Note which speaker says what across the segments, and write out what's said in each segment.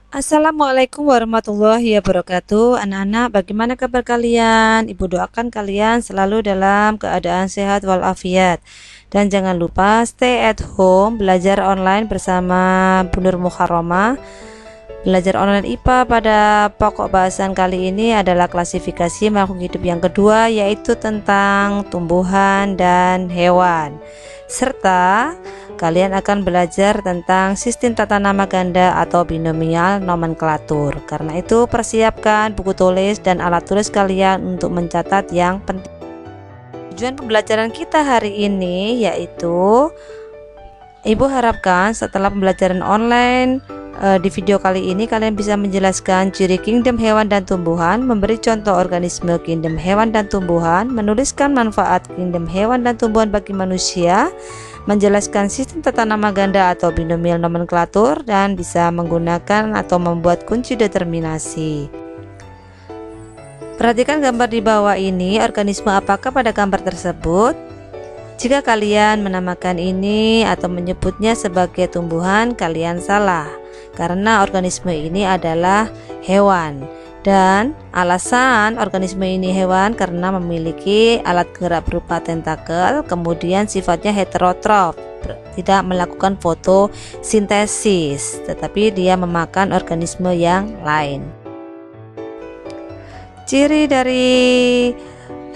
Speaker 1: Assalamualaikum warahmatullahi wabarakatuh. Anak-anak, bagaimana kabar kalian? Ibu doakan kalian selalu dalam keadaan sehat walafiat. Dan jangan lupa stay at home, belajar online bersama Bu Nur Muharramah. Belajar online IPA pada pokok bahasan kali ini adalah klasifikasi makhluk hidup yang kedua, yaitu tentang tumbuhan dan hewan. Serta kalian akan belajar tentang sistem tata nama ganda atau binomial nomenklatur. Karena itu persiapkan buku tulis dan alat tulis kalian untuk mencatat yang penting. Tujuan pembelajaran kita hari ini yaitu Ibu harapkan setelah pembelajaran online di video kali ini kalian bisa menjelaskan ciri kingdom hewan dan tumbuhan, memberi contoh organisme kingdom hewan dan tumbuhan, menuliskan manfaat kingdom hewan dan tumbuhan bagi manusia, menjelaskan sistem tata nama ganda atau binomial nomenklatur, dan bisa menggunakan atau membuat kunci determinasi. Perhatikan gambar di bawah ini, organisme apakah pada gambar tersebut? Jika kalian menamakan ini atau menyebutnya sebagai tumbuhan, kalian salah, karena organisme ini adalah hewan. Dan alasan organisme ini hewan karena memiliki alat gerak berupa tentakel, kemudian sifatnya heterotrof, tidak melakukan fotosintesis, tetapi dia memakan organisme yang lain. Ciri dari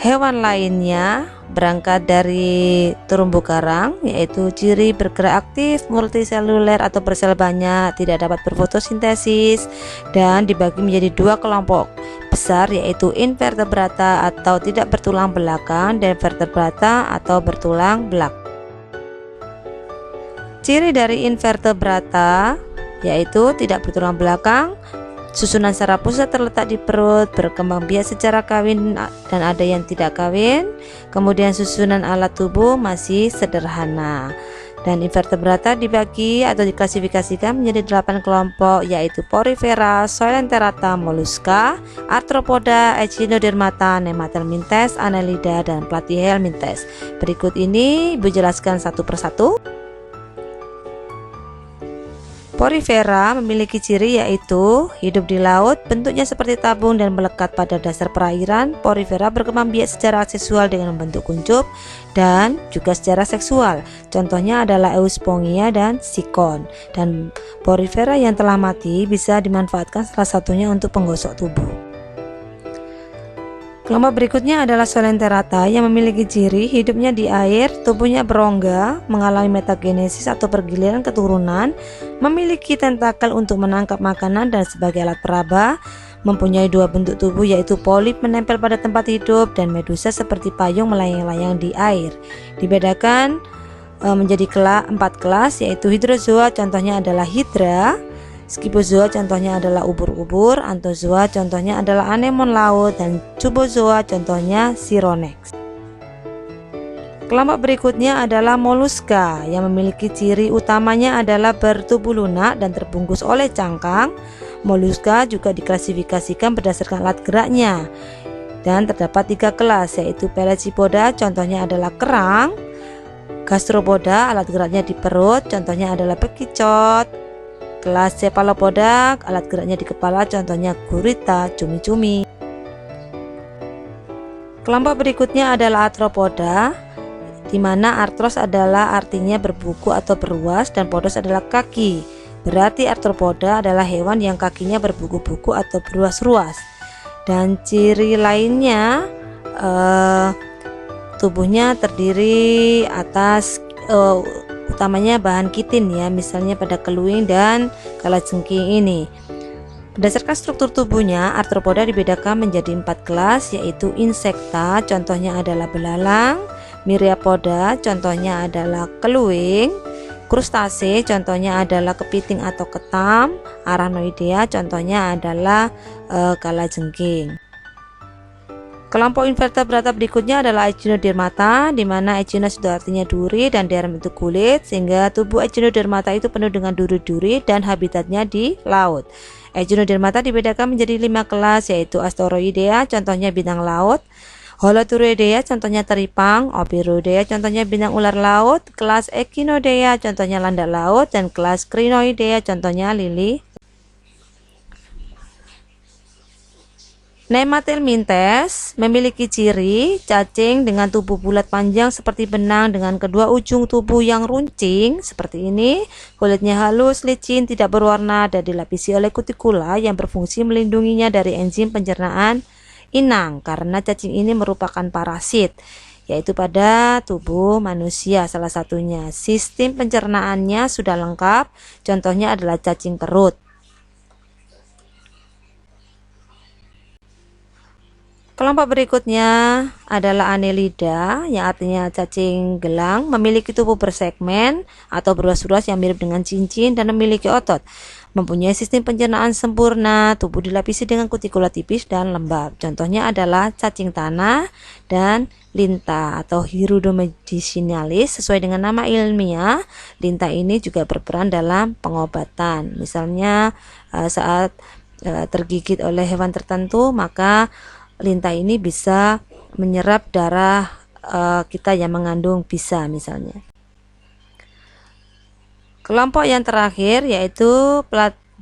Speaker 1: hewan lainnya berangkat dari terumbu karang, yaitu ciri bergerak aktif, multiseluler atau bersel banyak, tidak dapat berfotosintesis, dan dibagi menjadi dua kelompok besar, yaitu invertebrata atau tidak bertulang belakang dan vertebrata atau bertulang belakang. Ciri dari invertebrata yaitu tidak bertulang belakang, susunan secara pusat terletak di perut, berkembang biak secara kawin dan ada yang tidak kawin. Kemudian susunan alat tubuh masih sederhana. Dan invertebrata dibagi atau diklasifikasikan menjadi 8 kelompok, yaitu Porifera, Coelenterata, Mollusca, Arthropoda, Echinodermata, Nematelmintes, Annelida, dan Platyhelminthes. Berikut ini Ibu jelaskan satu persatu. Porifera memiliki ciri yaitu hidup di laut, bentuknya seperti tabung dan melekat pada dasar perairan. Porifera berkembang biak secara seksual dengan membentuk kuncup dan juga secara seksual. Contohnya adalah Euspongia dan Sikon. Dan porifera yang telah mati bisa dimanfaatkan salah satunya untuk penggosok tubuh. Kelompok berikutnya adalah Coelenterata yang memiliki ciri hidupnya di air, tubuhnya berongga, mengalami metagenesis atau pergiliran keturunan, memiliki tentakel untuk menangkap makanan dan sebagai alat peraba, mempunyai dua bentuk tubuh yaitu polip menempel pada tempat hidup dan medusa seperti payung melayang-layang di air. Dibedakan menjadi 4 kelas, yaitu hidrozoa, contohnya adalah hidra. Scyphozoa contohnya adalah ubur-ubur, Anthozoa contohnya adalah anemon laut, dan Cubozoa contohnya Sironex. Kelompok berikutnya adalah Mollusca yang memiliki ciri utamanya adalah bertubuh lunak dan terbungkus oleh cangkang. Mollusca juga diklasifikasikan berdasarkan alat geraknya dan terdapat 3 kelas, yaitu Pelecypoda contohnya adalah kerang, Gastropoda alat geraknya di perut contohnya adalah bekicot, kelas Cephalopoda alat geraknya di kepala contohnya gurita, cumi-cumi. Kelompok berikutnya adalah Arthropoda, di mana arthros adalah artinya berbuku atau berruas dan podos adalah kaki. Berarti arthropoda adalah hewan yang kakinya berbuku-buku atau berruas-ruas. Dan ciri lainnya tubuhnya terdiri atas utamanya bahan kitin ya, misalnya pada keluing dan kalajengking ini. Berdasarkan struktur tubuhnya, arthropoda dibedakan menjadi 4 kelas, yaitu insekta, contohnya adalah belalang, myriapoda, contohnya adalah keluing, krustase, contohnya adalah kepiting atau ketam, arachnoidea, contohnya adalah kalajengking. Kelompok invertebrata berikutnya adalah Echinodermata, di mana echino itu artinya duri dan derm itu kulit, sehingga tubuh Echinodermata itu penuh dengan duri-duri dan habitatnya di laut. Echinodermata dibedakan menjadi 5 kelas, yaitu Astoroidea, contohnya bintang laut, Holoturoidea, contohnya teripang, Opiroidea, contohnya bintang ular laut, kelas Echinodea, contohnya landak laut, dan kelas Crinoidea, contohnya lili. Nematelmintes memiliki ciri cacing dengan tubuh bulat panjang seperti benang dengan kedua ujung tubuh yang runcing seperti ini. Kulitnya halus, licin, tidak berwarna dan dilapisi oleh kutikula yang berfungsi melindunginya dari enzim pencernaan inang karena cacing ini merupakan parasit, yaitu pada tubuh manusia salah satunya. Sistem pencernaannya sudah lengkap, contohnya adalah cacing perut. Kelompok berikutnya adalah Annelida, yang artinya cacing gelang, memiliki tubuh bersegmen atau beruas-uas yang mirip dengan cincin dan memiliki otot. Mempunyai sistem pencernaan sempurna, tubuh dilapisi dengan kutikula tipis dan lembab. Contohnya adalah cacing tanah dan linta atau Hirudomedicinalis. Sesuai dengan nama ilmiah, linta ini juga berperan dalam pengobatan. Misalnya saat tergigit oleh hewan tertentu, maka linta ini bisa menyerap darah kita yang mengandung bisa misalnya. Kelompok yang terakhir yaitu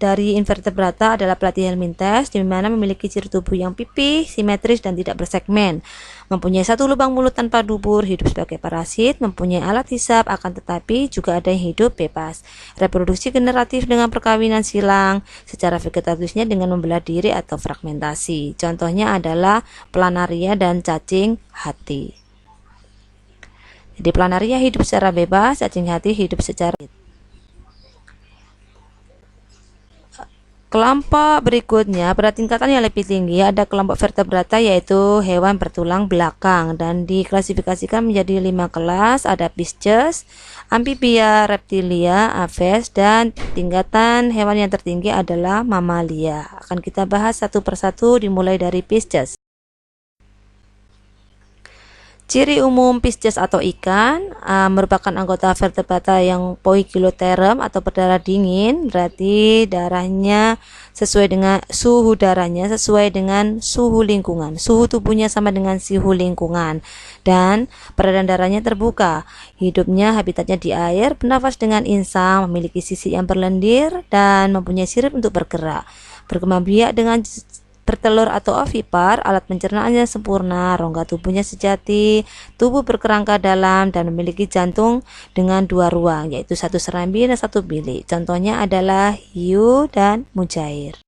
Speaker 1: dari invertebrata adalah Platyhelminthes, di mana memiliki ciri tubuh yang pipih, simetris dan tidak bersegmen. Mempunyai satu lubang mulut tanpa dubur, hidup sebagai parasit, mempunyai alat hisap, akan tetapi juga ada yang hidup bebas. Reproduksi generatif dengan perkawinan silang, secara vegetatifnya dengan membelah diri atau fragmentasi. Contohnya adalah planaria dan cacing hati. Jadi planaria hidup secara bebas, cacing hati hidup secara Kelompok berikutnya pada tingkatan yang lebih tinggi ada kelompok vertebrata, yaitu hewan bertulang belakang, dan diklasifikasikan menjadi 5 kelas. Ada Pisces, Amphibia, Reptilia, Aves, dan tingkatan hewan yang tertinggi adalah Mamalia. Akan kita bahas satu persatu dimulai dari Pisces. Ciri umum Pisces atau ikan merupakan anggota vertebrata yang poikilotherm atau berdarah dingin, berarti darahnya sesuai dengan suhu darahnya sesuai dengan suhu lingkungan. Suhu tubuhnya sama dengan suhu lingkungan dan peredaran darahnya terbuka. Hidupnya habitatnya di air, bernafas dengan insang, memiliki sisi yang berlendir dan mempunyai sirip untuk bergerak. Berkembang biak dengan bertelur atau ovipar, alat pencernaannya sempurna, rongga tubuhnya sejati, tubuh berkerangka dalam dan memiliki jantung dengan 2 ruang, yaitu satu serambi dan satu bilik. Contohnya adalah hiu dan mujair.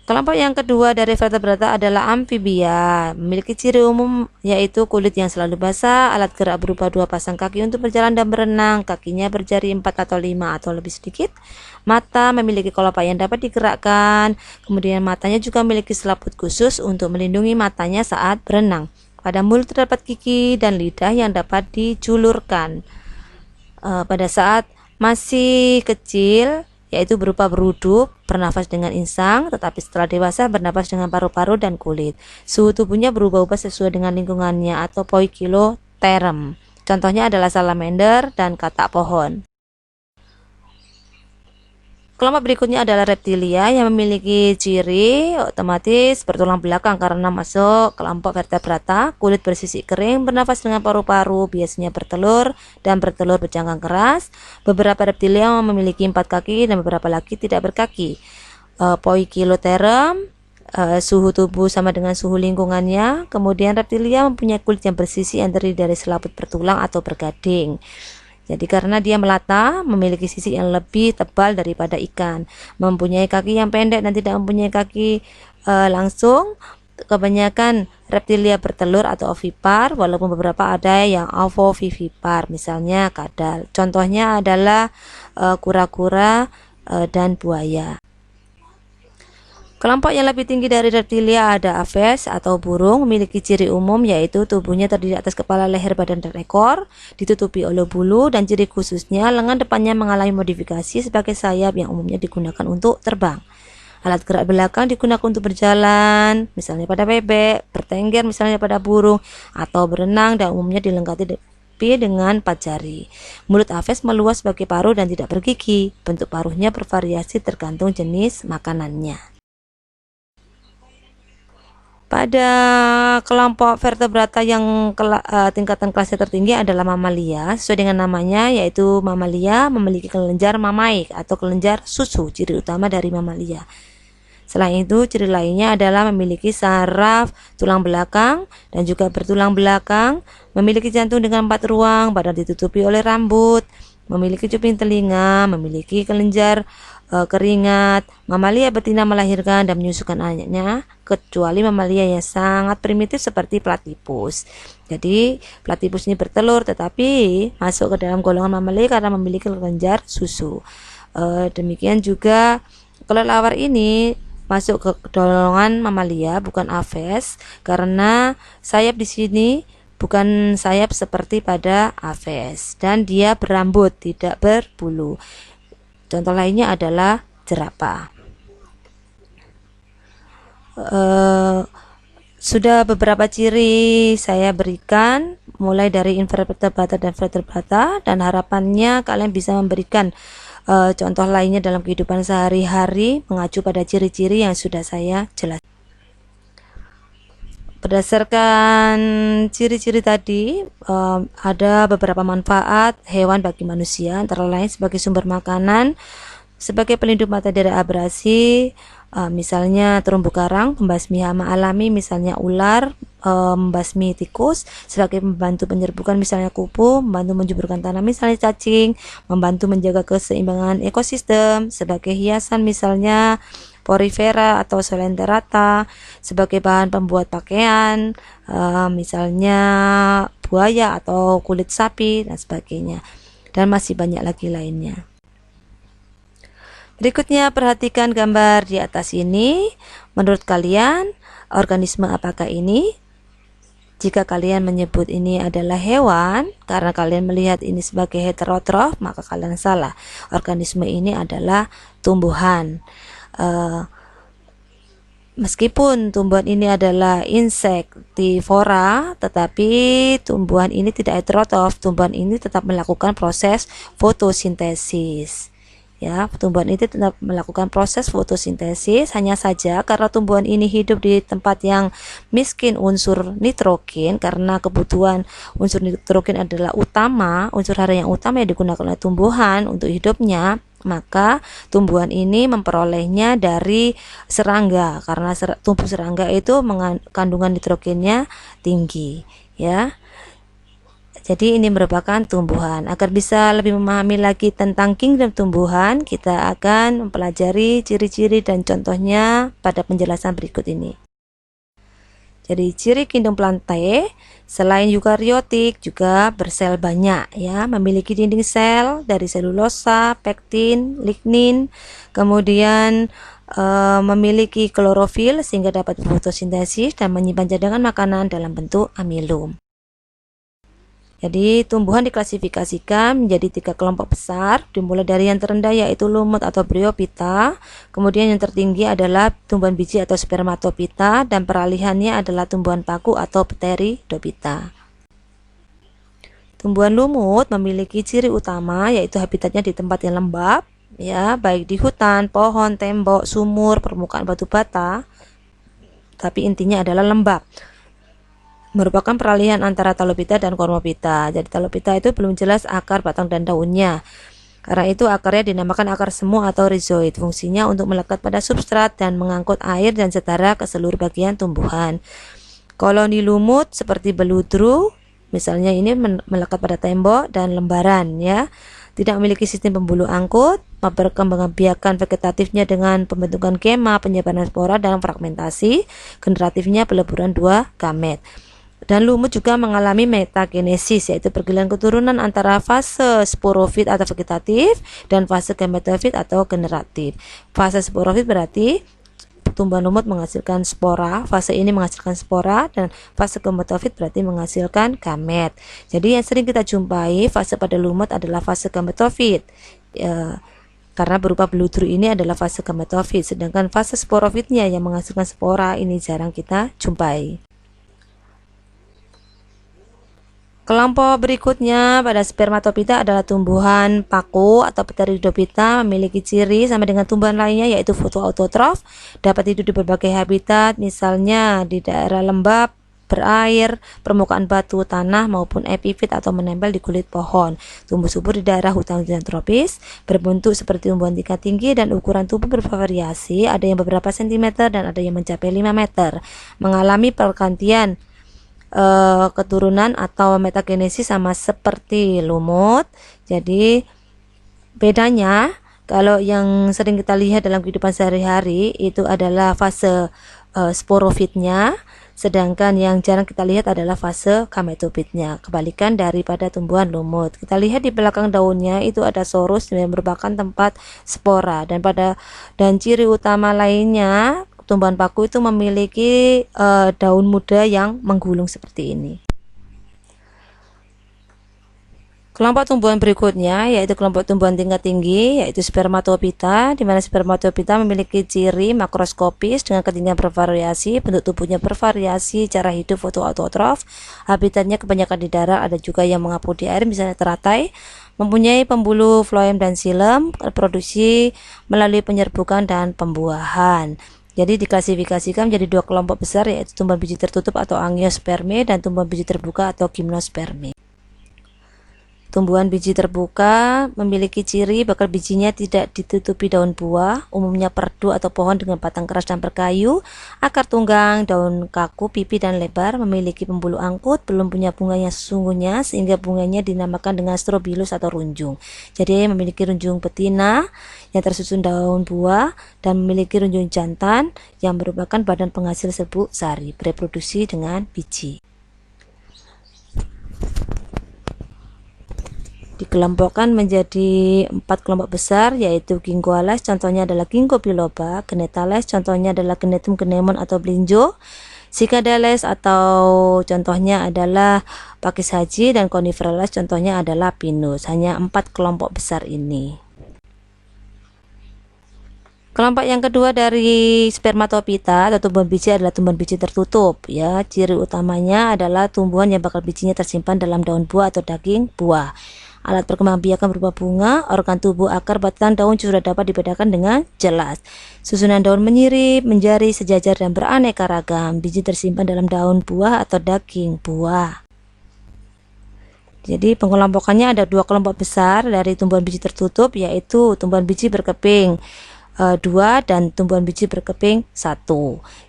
Speaker 1: Kelompok yang kedua dari vertebrata adalah amfibia, memiliki ciri umum yaitu kulit yang selalu basah, alat gerak berupa 2 pasang kaki untuk berjalan dan berenang, kakinya berjari 4 atau 5 atau lebih sedikit, mata memiliki kelopak yang dapat digerakkan, kemudian matanya juga memiliki selaput khusus untuk melindungi matanya saat berenang. Pada mulut terdapat gigi dan lidah yang dapat dijulurkan pada saat masih kecil, yaitu berupa beruduk, bernafas dengan insang, tetapi setelah dewasa bernafas dengan paru-paru dan kulit. Suhu tubuhnya berubah-ubah sesuai dengan lingkungannya atau poikilotherm. Contohnya adalah salamander dan katak pohon. Kelompok berikutnya adalah reptilia yang memiliki ciri otomatis bertulang belakang karena masuk kelompok vertebrata, kulit bersisik kering, bernafas dengan paru-paru, biasanya bertelur dan bertelur berjangkang keras. Beberapa reptilia memiliki 4 kaki dan beberapa lagi tidak berkaki. Poikilotherm, suhu tubuh sama dengan suhu lingkungannya. Kemudian reptilia mempunyai kulit yang bersisik yang terdiri dari selaput bertulang atau bergading. Jadi karena dia melata, memiliki sisi yang lebih tebal daripada ikan, mempunyai kaki yang pendek dan tidak mempunyai kaki langsung. Kebanyakan reptilia bertelur atau ovipar, walaupun beberapa ada yang ovovivipar, misalnya kadal. Contohnya adalah kura-kura dan buaya. Kelompok yang lebih tinggi dari reptilia ada Aves atau burung, memiliki ciri umum yaitu tubuhnya terdiri atas kepala, leher, badan, dan ekor, ditutupi oleh bulu, dan ciri khususnya lengan depannya mengalami modifikasi sebagai sayap yang umumnya digunakan untuk terbang. Alat gerak belakang digunakan untuk berjalan, misalnya pada bebek, bertengger misalnya pada burung, atau berenang, dan umumnya dilengkapi dengan 4 jari. Mulut Aves meluas sebagai paruh dan tidak bergigi. Bentuk paruhnya bervariasi tergantung jenis makanannya. Pada kelompok vertebrata yang tingkatan kelasnya tertinggi adalah mamalia. Sesuai dengan namanya, yaitu mamalia memiliki kelenjar mamaik atau kelenjar susu, ciri utama dari mamalia. Selain itu, ciri lainnya adalah memiliki saraf tulang belakang dan juga bertulang belakang, memiliki jantung dengan 4 ruang, badan ditutupi oleh rambut, memiliki cuping telinga, memiliki kelenjar keringat. Mamalia betina melahirkan dan menyusukan anaknya, kecuali mamalia yang sangat primitif seperti platypus. Jadi platypus ini bertelur tetapi masuk ke dalam golongan mamalia karena memiliki kelenjar susu. Demikian juga kelelawar ini masuk ke golongan mamalia bukan aves karena sayap di sini bukan sayap seperti pada aves dan dia berambut tidak berbulu. Contoh lainnya adalah jerapah. Sudah beberapa ciri saya berikan mulai dari invertebrata dan vertebrata dan harapannya kalian bisa memberikan contoh lainnya dalam kehidupan sehari-hari mengacu pada ciri-ciri yang sudah saya jelaskan. Berdasarkan ciri-ciri tadi, ada beberapa manfaat hewan bagi manusia, antara lain sebagai sumber makanan, sebagai pelindung mata dari abrasi, misalnya terumbu karang, pembasmi hama alami, misalnya ular, membasmi tikus, sebagai membantu penyerbukan, misalnya kupu, membantu menjuburkan tanah, misalnya cacing, membantu menjaga keseimbangan ekosistem, sebagai hiasan, misalnya porifera atau solenterata, sebagai bahan pembuat pakaian, misalnya buaya atau kulit sapi dan sebagainya, dan masih banyak lagi lainnya. Berikutnya perhatikan gambar di atas ini. Menurut kalian organisme apakah ini? Jika kalian menyebut ini adalah hewan karena kalian melihat ini sebagai heterotrof, maka kalian salah. Organisme ini adalah tumbuhan. Meskipun tumbuhan ini adalah insektivora, tetapi tumbuhan ini tidak heterotrof. Tumbuhan ini tetap melakukan proses fotosintesis. Ya, tumbuhan ini tetap melakukan proses fotosintesis, hanya saja karena tumbuhan ini hidup di tempat yang miskin unsur nitrogen, karena kebutuhan unsur nitrogen adalah utama, unsur hara yang utama yang digunakan oleh tumbuhan untuk hidupnya, maka tumbuhan ini memperolehnya dari serangga karena tumbuh serangga itu kandungan nitrogennya tinggi, ya. Jadi ini merupakan tumbuhan. Agar bisa lebih memahami lagi tentang kingdom tumbuhan, kita akan mempelajari ciri-ciri dan contohnya pada penjelasan berikut ini. Jadi ciri kingdom Plantae selain eukariotik juga bersel banyak, ya, memiliki dinding sel dari selulosa, pektin, lignin, kemudian memiliki klorofil sehingga dapat berfotosintesis dan menyimpan cadangan makanan dalam bentuk amilum. Jadi tumbuhan diklasifikasikan menjadi 3 kelompok besar, dimulai dari yang terendah yaitu lumut atau bryophyta, kemudian yang tertinggi adalah tumbuhan biji atau spermatophyta, dan peralihannya adalah tumbuhan paku atau pteridophyta. Tumbuhan lumut memiliki ciri utama yaitu habitatnya di tempat yang lembab, ya, baik di hutan, pohon, tembok, sumur, permukaan batu bata, tapi intinya adalah lembab. Merupakan peralihan antara Talophyta dan Cormophyta. Jadi Talophyta itu belum jelas akar, batang, dan daunnya. Karena itu akarnya dinamakan akar semu atau rhizoid. Fungsinya untuk melekat pada substrat dan mengangkut air dan setara ke seluruh bagian tumbuhan. Koloni lumut seperti beludru, misalnya ini melekat pada tembok dan lembaran, ya. Tidak memiliki sistem pembuluh angkut, perkembangbiakan vegetatifnya dengan pembentukan kema, penyebaran spora, dan fragmentasi. Generatifnya peleburan 2 gamet. Dan lumut juga mengalami metagenesis, yaitu pergiliran keturunan antara fase sporofit atau vegetatif dan fase gametofit atau generatif. Fase sporofit berarti tumbuhan lumut menghasilkan spora, fase ini menghasilkan spora, dan fase gametofit berarti menghasilkan gamet. Jadi yang sering kita jumpai fase pada lumut adalah fase gametofit, karena berupa beludru ini adalah fase gametofit, sedangkan fase sporofitnya yang menghasilkan spora ini jarang kita jumpai. Kelompok berikutnya pada spermatophyta adalah tumbuhan paku atau pteridophyta, memiliki ciri sama dengan tumbuhan lainnya yaitu fotoautotrof, dapat hidup di berbagai habitat, misalnya di daerah lembab, berair, permukaan batu, tanah maupun epifit atau menempel di kulit pohon. Tumbuh subur di daerah hutan-hutan tropis, berbentuk seperti tumbuhan tingkat tinggi dan ukuran tubuh bervariasi, ada yang beberapa sentimeter dan ada yang mencapai 5 meter. Mengalami pergantian keturunan atau metagenesis sama seperti lumut. Jadi bedanya kalau yang sering kita lihat dalam kehidupan sehari-hari itu adalah fase sporofitnya, sedangkan yang jarang kita lihat adalah fase gametofitnya, kebalikan daripada tumbuhan lumut. Kita lihat di belakang daunnya itu ada sorus yang merupakan tempat spora, dan ciri utama lainnya tumbuhan paku itu memiliki daun muda yang menggulung seperti ini. Kelompok tumbuhan berikutnya yaitu kelompok tumbuhan tingkat tinggi, yaitu spermatopita, di mana spermatopita memiliki ciri makroskopis dengan ketinggian bervariasi, bentuk tubuhnya bervariasi, cara hidup fotoautotrof, habitatnya kebanyakan di darat, ada juga yang mengapung di air misalnya teratai, mempunyai pembuluh floem dan xilem, reproduksi melalui penyerbukan dan pembuahan. Jadi diklasifikasikan menjadi dua kelompok besar, yaitu tumbuhan biji tertutup atau angiosperme dan tumbuhan biji terbuka atau gimnosperme. Tumbuhan biji terbuka memiliki ciri bakal bijinya tidak ditutupi daun buah, umumnya perdu atau pohon dengan batang keras dan berkayu, akar tunggang, daun kaku, pipi dan lebar, memiliki pembuluh angkut, belum punya bunga yang sesungguhnya sehingga bunganya dinamakan dengan strobilus atau runjung. Jadi memiliki runjung betina yang tersusun daun buah dan memiliki runjung jantan yang merupakan badan penghasil serbuk sari, bereproduksi dengan biji. Dikelompokkan menjadi 4 kelompok besar, yaitu Ginkgoales, contohnya adalah Ginkgo biloba, Genetales, contohnya adalah Genetum genemon atau Blinjo, Cycadales atau contohnya adalah Pakis haji, dan Coniferales contohnya adalah Pinus. Hanya 4 kelompok besar ini. Kelompok yang kedua dari spermatopita atau tumbuhan biji adalah tumbuhan biji tertutup. Ya, ciri utamanya adalah tumbuhan yang bakal bijinya tersimpan dalam daun buah atau daging buah. Alat perkembangbiakan berupa bunga, organ tubuh, akar, batang, daun sudah dapat dibedakan dengan jelas. Susunan daun menyirip, menjari, sejajar dan beraneka ragam. Biji tersimpan dalam daun buah atau daging buah. Jadi pengelompokannya ada 2 kelompok besar dari tumbuhan biji tertutup, yaitu tumbuhan biji berkeping 2 dan tumbuhan biji berkeping 1.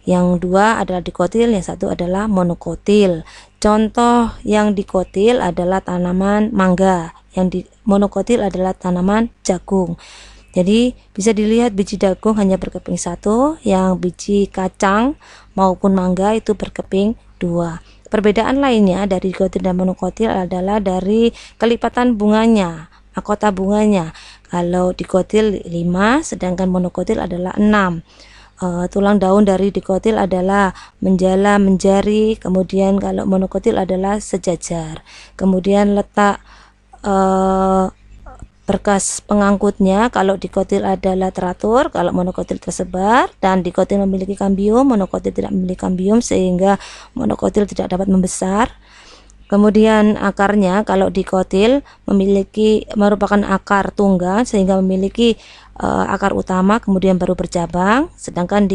Speaker 1: Yang 2 adalah dikotil, yang 1 adalah monokotil. Contoh yang dikotil adalah tanaman mangga, yang monokotil adalah tanaman jagung. Jadi bisa dilihat biji jagung hanya berkeping 1, yang biji kacang maupun mangga itu berkeping 2. Perbedaan lainnya dari dikotil dan monokotil adalah dari kelipatan bunganya, mahkota bunganya. Kalau dikotil 5, sedangkan monokotil adalah 6. Tulang daun dari dikotil adalah menjala, menjari, kemudian kalau monokotil adalah sejajar. Kemudian letak berkas pengangkutnya, kalau dikotil adalah teratur, kalau monokotil tersebar, dan dikotil memiliki kambium, monokotil tidak memiliki kambium sehingga monokotil tidak dapat membesar. Kemudian akarnya, kalau dikotil merupakan akar tunggang sehingga memiliki akar utama kemudian baru bercabang, sedangkan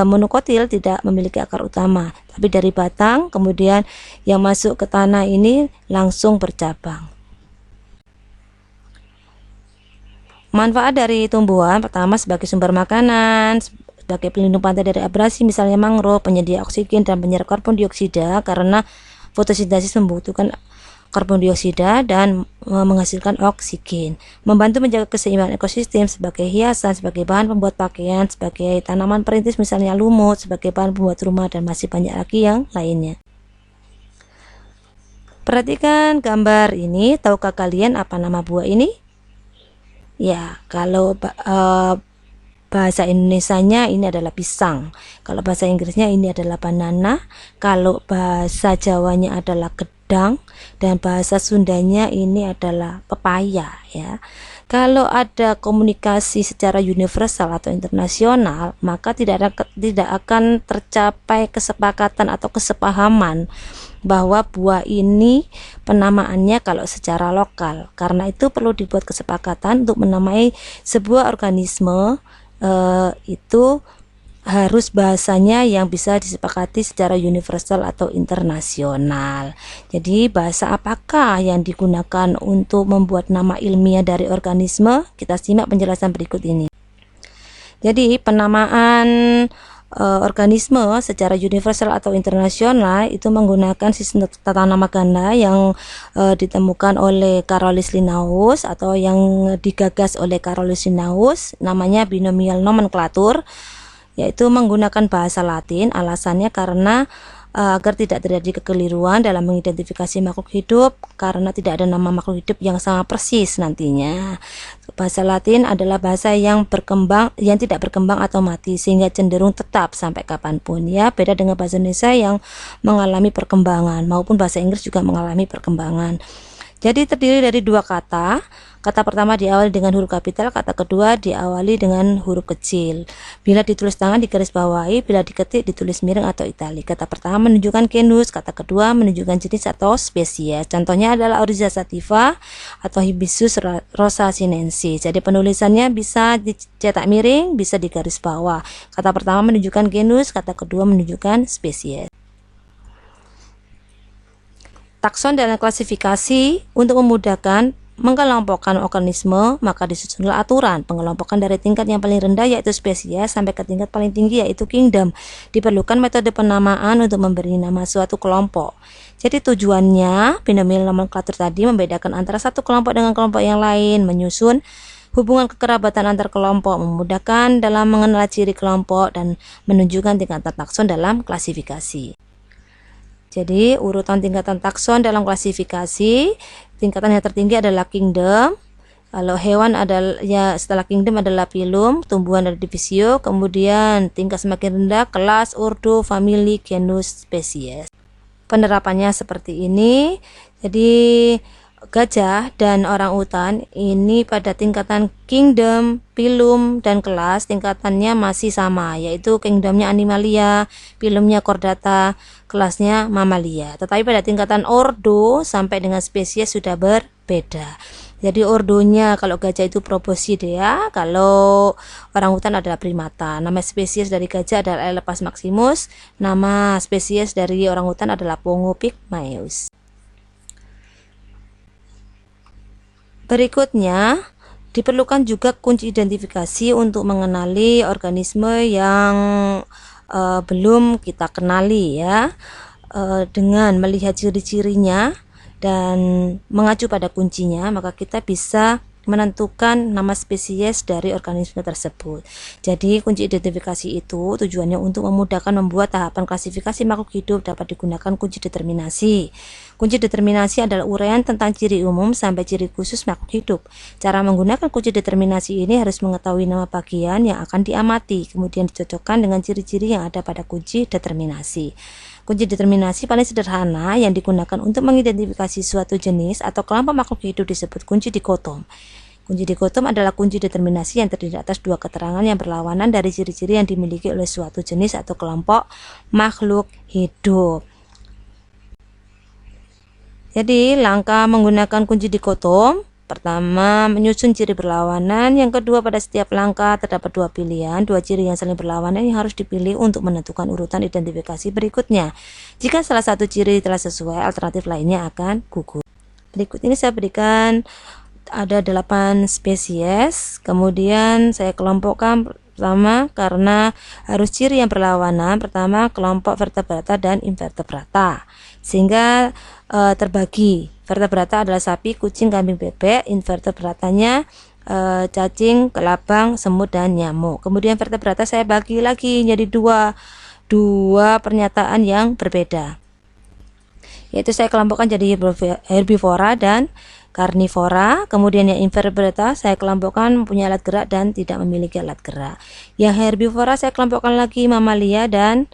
Speaker 1: monokotil tidak memiliki akar utama, tapi dari batang kemudian yang masuk ke tanah ini langsung bercabang. Manfaat dari tumbuhan, pertama sebagai sumber makanan, sebagai pelindung pantai dari abrasi misalnya mangrove, penyedia oksigen dan penyerap karbon dioksida karena fotosintesis membutuhkan karbon dioksida dan menghasilkan oksigen, membantu menjaga keseimbangan ekosistem sebagai hiasan, sebagai bahan pembuat pakaian, sebagai tanaman perintis misalnya lumut, sebagai bahan pembuat rumah, dan masih banyak lagi yang lainnya. Perhatikan gambar ini, tahukah kalian apa nama buah ini? Ya, kalau bahasa Indonesianya ini adalah pisang, kalau bahasa Inggrisnya ini adalah banana, kalau bahasa Jawanya adalah gedang, dan bahasa Sundanya ini adalah pepaya ya. Kalau ada komunikasi secara universal atau internasional, maka tidak akan tercapai kesepakatan atau kesepahaman bahwa buah ini penamaannya kalau secara lokal. Karena itu perlu dibuat kesepakatan untuk menamai sebuah organisme itu harus bahasanya yang bisa disepakati secara universal atau internasional. Jadi bahasa apakah yang digunakan untuk membuat nama ilmiah dari organisme? Kita simak penjelasan berikut ini. Jadi penamaan organisme secara universal atau internasional itu menggunakan sistem tata nama ganda yang ditemukan oleh Carolus Linnaeus atau yang digagas oleh Carolus Linnaeus, namanya binomial nomenklatur, yaitu menggunakan bahasa Latin. Alasannya karena agar tidak terjadi kekeliruan dalam mengidentifikasi makhluk hidup, karena tidak ada nama makhluk hidup yang sama persis nantinya. Bahasa Latin adalah bahasa yang tidak berkembang atau mati, sehingga cenderung tetap sampai kapanpun, ya. Beda dengan bahasa Indonesia yang mengalami perkembangan, maupun bahasa Inggris juga mengalami perkembangan. Jadi terdiri dari dua kata. Kata pertama diawali dengan huruf kapital, kata kedua diawali dengan huruf kecil. Bila ditulis tangan digarisbawahi, bila diketik ditulis miring atau italik. Kata pertama menunjukkan genus, kata kedua menunjukkan jenis atau spesies. Contohnya adalah Oryza sativa atau Hibiscus rosa sinensis. Jadi penulisannya bisa dicetak miring, bisa digaris bawah. Kata pertama menunjukkan genus, kata kedua menunjukkan spesies. Takson dan klasifikasi untuk memudahkan mengelompokkan organisme, maka disusunlah aturan pengelompokan dari tingkat yang paling rendah yaitu spesies sampai ke tingkat paling tinggi yaitu kingdom. Diperlukan metode penamaan untuk memberi nama suatu kelompok. Jadi tujuannya binomial nomenklatur tadi membedakan antara satu kelompok dengan kelompok yang lain, menyusun hubungan kekerabatan antar kelompok, memudahkan dalam mengenal ciri kelompok, dan menunjukkan tingkatan takson dalam klasifikasi. Jadi urutan tingkatan takson dalam klasifikasi, tingkatan yang tertinggi adalah kingdom. Kalau hewan adalah setelah kingdom adalah phylum, tumbuhan ada divisio, kemudian tingkat semakin rendah kelas, ordo, family, genus, spesies. Penerapannya seperti ini. Jadi gajah dan orangutan ini pada tingkatan kingdom, phylum, dan kelas tingkatannya masih sama, yaitu kingdomnya animalia, phylumnya chordata, kelasnya mamalia. Tetapi pada tingkatan ordo sampai dengan spesies sudah berbeda. Jadi ordonya kalau gajah itu Proboscidea, kalau orangutan adalah primata. Nama spesies dari gajah adalah Elephas maximus, nama spesies dari orangutan adalah Pongo pygmaeus. Berikutnya, diperlukan juga kunci identifikasi untuk mengenali organisme yang belum kita kenali, ya. Dengan melihat ciri-cirinya dan mengacu pada kuncinya, maka kita bisa menentukan nama spesies dari organisme tersebut. Jadi kunci identifikasi itu tujuannya untuk memudahkan membuat tahapan klasifikasi makhluk hidup. Dapat digunakan kunci determinasi. Kunci determinasi adalah uraian tentang ciri umum sampai ciri khusus makhluk hidup. Cara menggunakan kunci determinasi ini harus mengetahui nama bagian yang akan diamati, kemudian dicocokkan dengan ciri-ciri yang ada pada kunci determinasi. Kunci determinasi paling sederhana yang digunakan untuk mengidentifikasi suatu jenis atau kelompok makhluk hidup disebut kunci dikotom. Kunci dikotom adalah kunci determinasi yang terdiri atas dua keterangan yang berlawanan dari ciri-ciri yang dimiliki oleh suatu jenis atau kelompok makhluk hidup. Jadi langkah menggunakan kunci dikotom: pertama, menyusun ciri berlawanan. Yang kedua, pada setiap langkah terdapat dua pilihan, dua ciri yang saling berlawanan yang harus dipilih untuk menentukan urutan identifikasi berikutnya. Jika salah satu ciri telah sesuai, alternatif lainnya akan gugur. Berikut ini saya berikan ada 8 spesies, kemudian saya kelompokkan pertama karena harus ciri yang berlawanan. Pertama, kelompok vertebrata dan invertebrata, sehingga terbagi. Vertebrata adalah sapi, kucing, kambing, bebek. Invertebratanya cacing, kelabang, semut, dan nyamuk. Kemudian vertebrata saya bagi lagi jadi dua pernyataan yang berbeda, yaitu saya kelompokkan jadi herbivora dan karnivora. Kemudian yang invertebrata saya kelompokkan mempunyai alat gerak dan tidak memiliki alat gerak. Yang herbivora saya kelompokkan lagi mamalia dan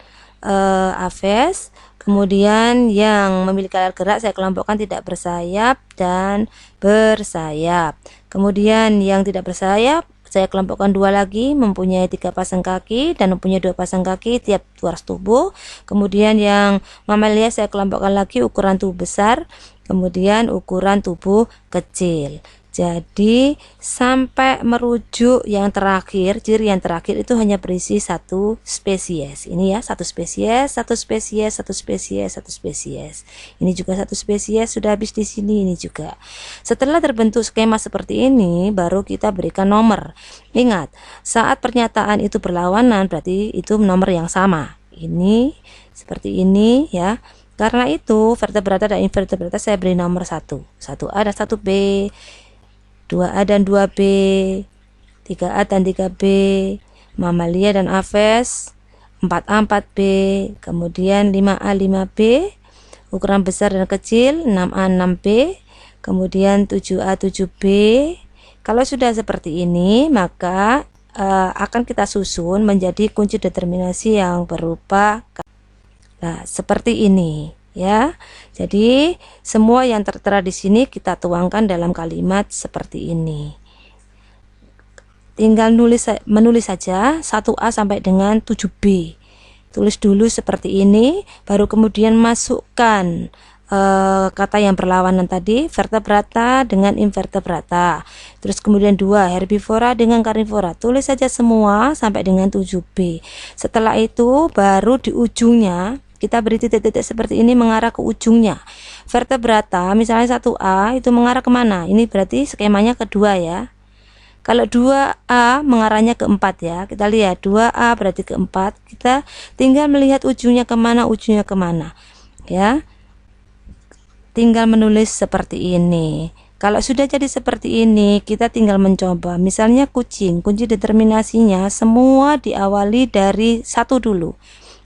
Speaker 1: aves. Kemudian yang memiliki alat gerak saya kelompokkan tidak bersayap dan bersayap. Kemudian yang tidak bersayap saya kelompokkan dua lagi, mempunyai 3 pasang kaki dan mempunyai 2 pasang kaki tiap ruas tubuh. Kemudian yang mamalia saya kelompokkan lagi ukuran tubuh besar, kemudian ukuran tubuh kecil. Jadi sampai merujuk yang terakhir, ciri yang terakhir itu hanya berisi satu spesies. Ini ya, satu spesies, satu spesies, satu spesies, satu spesies. Ini juga satu spesies, sudah habis di sini, ini juga. Setelah terbentuk skema seperti ini, baru kita berikan nomor. Ingat, saat pernyataan itu berlawanan berarti itu nomor yang sama. Ini seperti ini ya. Karena itu vertebrata dan invertebrata saya beri nomor 1. 1A dan 1B. 2A dan 2B, 3A dan 3B, mamalia dan aves, 4A 4B, kemudian 5A 5B, ukuran besar dan kecil 6A 6B, kemudian 7A 7B. Kalau sudah seperti ini, maka akan kita susun menjadi kunci determinasi yang berupa seperti ini. Ya, jadi semua yang tertera di sini kita tuangkan dalam kalimat seperti ini. Tinggal menulis saja 1A sampai dengan 7B. Tulis dulu seperti ini, baru kemudian masukkan kata yang berlawanan tadi, vertebrata dengan invertebrata. Terus kemudian 2, herbivora dengan karnivora. Tulis saja semua sampai dengan 7B. Setelah itu baru di ujungnya kita beri titik-titik seperti ini mengarah ke ujungnya. Vertebrata misalnya 1A itu mengarah kemana? Ini berarti skemanya kedua ya. Kalau 2A mengarahnya ke 4 ya. Kita lihat 2A berarti ke 4. Kita tinggal melihat ujungnya kemana, ujungnya kemana ya. Tinggal menulis seperti ini. Kalau sudah jadi seperti ini, kita tinggal mencoba. Misalnya kucing, kunci determinasinya semua diawali dari 1 dulu.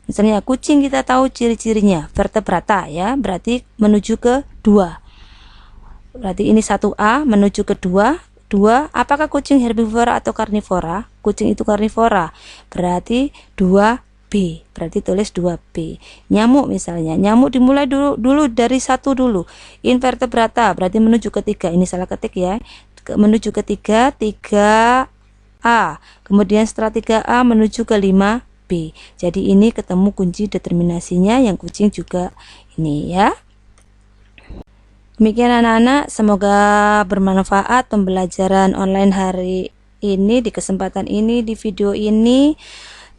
Speaker 1: Misalnya kucing kita tahu ciri-cirinya vertebrata ya, berarti menuju ke 2. Berarti ini 1A menuju ke 2. 2, apakah kucing herbivora atau karnivora? Kucing itu karnivora, berarti 2B. Berarti tulis 2B. Nyamuk misalnya, nyamuk dimulai dulu dari 1 dulu. Invertebrata berarti menuju ke 3. Ini salah ketik ya. Menuju ke 3, 3A. Kemudian setelah 3A menuju ke 5B. Jadi ini ketemu kunci determinasinya yang kucing juga ini ya. Demikian anak-anak, semoga bermanfaat pembelajaran online hari ini di kesempatan ini, di video ini.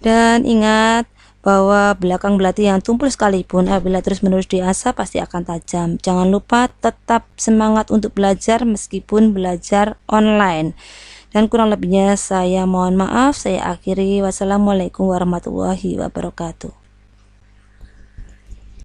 Speaker 1: Dan ingat bahwa belakang belati yang tumpul sekalipun apabila terus-menerus diasah pasti akan tajam. Jangan lupa tetap semangat untuk belajar meskipun belajar online. Dan kurang lebihnya saya mohon maaf, saya akhiri. Wassalamualaikum warahmatullahi wabarakatuh.